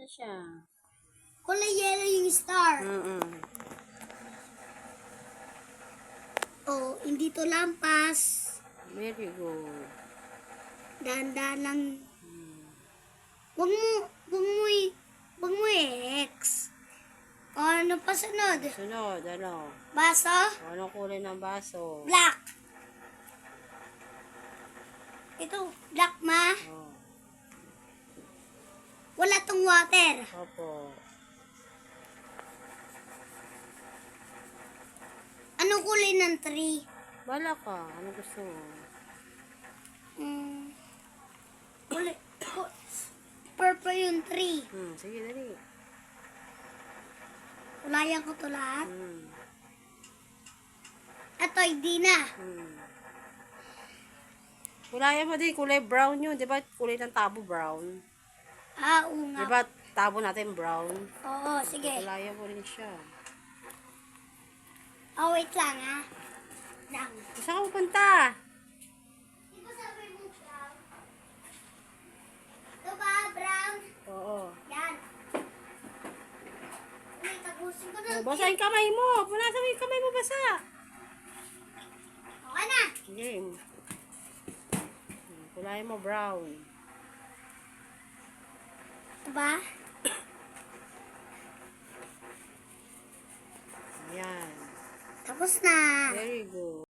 Ito siya. Kulay yellow yung star. Oh, hindi to lampas. Very good. Dahan-dahan lang. Wag mo X. O, ano pa sunod? Sunod, ano? Baso? Anong kulay ng baso? Black. Ito, black ma. Oh, Wala tong water. opo. Anong kulay ng tree? Bala ka. Ano gusto mo? Kulay, purple yung tree. Sige, dali. Kulayan ko to lahat. Hmm. Ito, hindi na. Kulayan mo din. Kulay brown yun. Di ba kulay ng tabo brown? Ah, oo Di nga. ba tabo natin brown? Oo, sige. Kulayan mo rin siya. Oh, wait lang ha. Lang. Saan ka pupunta? Di ba sabi mo brown? Ito ba, brown? Oo. Yan. Uy, tagusin ko na. Oh, basa yung kamay mo. Punasan mo yung kamay mo basa. Okay na. Sige. Kulayan mo brown. Ito ba? Ayan. Tapos na. Very good.